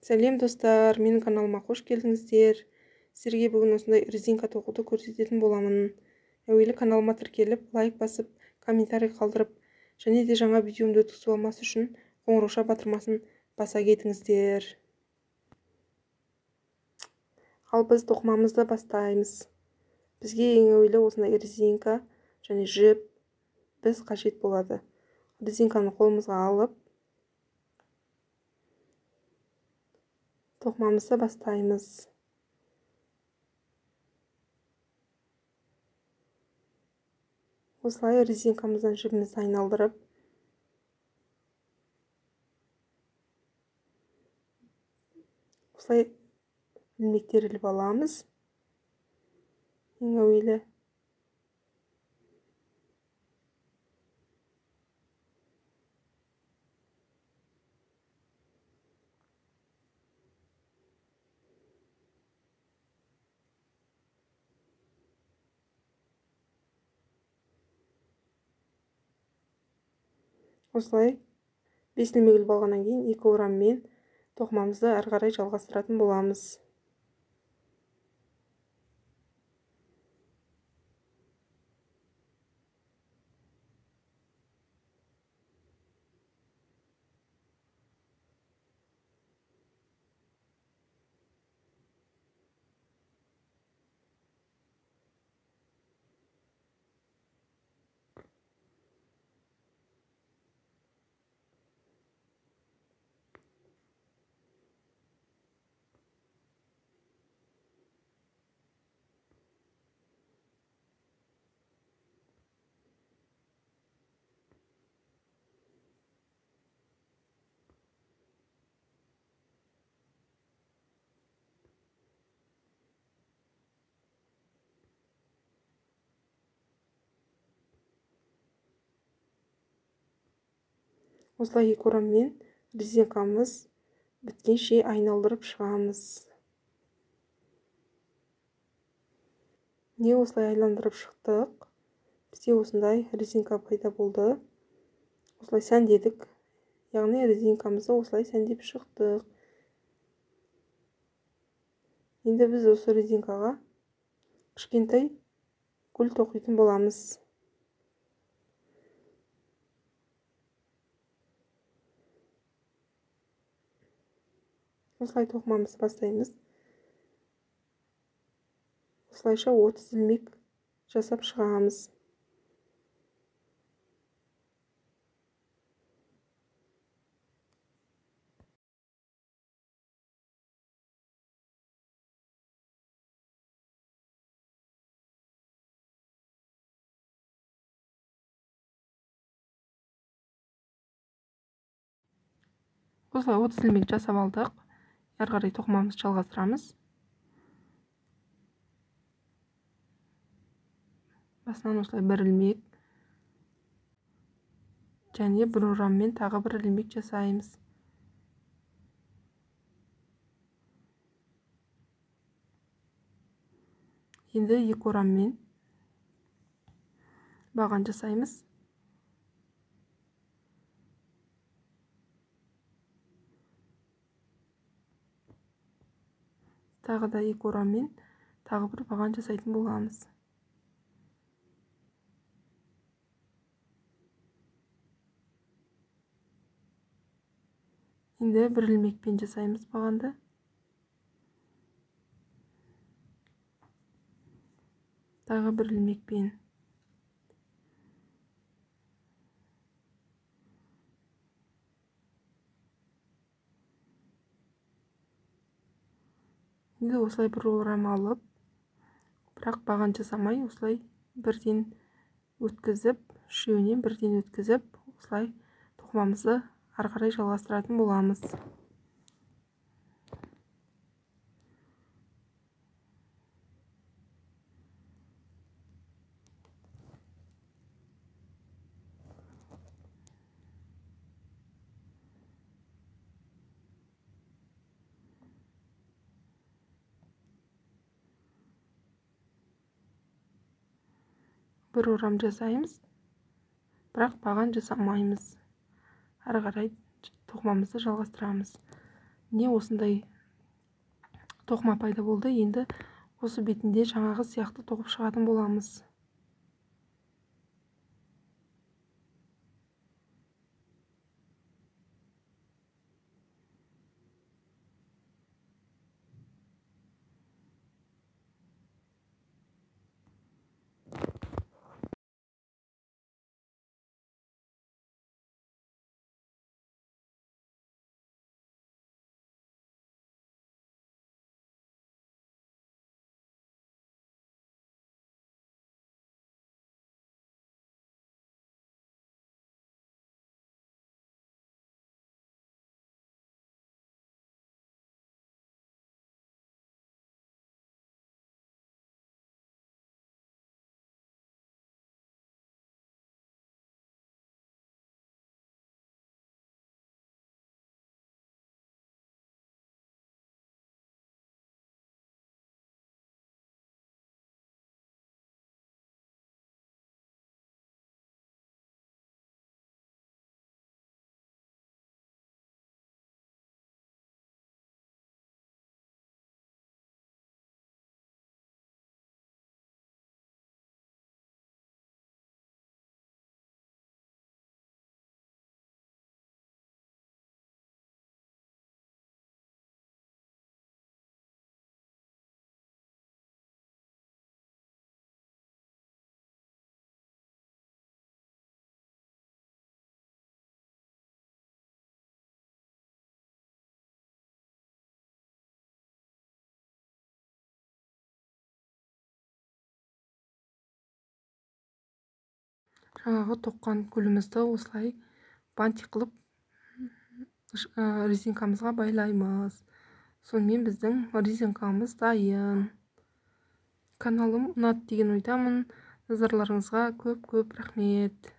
Сәлем достар, менің каналыма қош келдіңіздер. Сіздерге бүгін осындай резинка тоқуды көрсететін боламын. Әуелі каналыма тіркеліп, лайк басып, комментарий қалдырып, және де жаңа видеомды өткізіп алмас үшін қоңырауша батырмасын баса кетіңіздер. Ал біз тоқымамызды бастаймыз. Бізге ең әуелі осындай резинка және жіп біз қажет болады. Резинканы қолымызға алып, тоқымамызды бастаймыз. Осылай резинкамыздан жібімізді айналдырып, осылай ілмектер іліп аламыз. Ең әуелі осылай 5 ілмек іліп алғаннан кейін 2 ораммен тоқымамызды ары қарай жалғастыратын боламыз. Осылай 2 ораммен резинкамыз біткенше айналдырып шығамыз. Не осылай айналдырып шықтық. Бізде осындай резинка пайда болды. Осылай сәндедік. Яғни резинкамызды осылай сәндеп шықтық. Енді біз осы резинкаға кішкентай гүл тоқитын боламыз. Осылай тоқымамызды бастаймыз. Осылайша 30 ілмек жасап шығамыз. Осылай 30 ілмек жасап алдық. Ары қарай тоқымамызды жалғастырамыз. Басынан осылай 1 ілмек және 1 ораммен тағы 1 ілмек жасаймыз. Енді 2 ораммен баған жасаймыз. Тағы да 2 ораммен тағы 1 баған жасайтын боламыз. Енді 1 ілмекпен жасаймыз бағанды. Тағы 1 ілмекпен. Енді осылай 1 орам алып, бірақ баған жасамай, осылай бірден өткізіп, үшеуінен бірден өткізіп, осылай тоқымамызды ары қарай жалғастыратын боламыз. Bir орам жасаймыз, бірақ баған жасамаймыз. Ары қарай тоқымамызды жалғастырамыз. не осындай тоқыма пайда болды. Енді осы бетінде жаңағы сияқты тоқып шығатын боламыз. Жаңағы тоққан гүлімізді осылай бантик қылып резинкамызға байлаймыз. Сонымен біздің резинкамыз дайын. Каналым ұнады деген ойдамын. Назарларыңызға көп рахмет.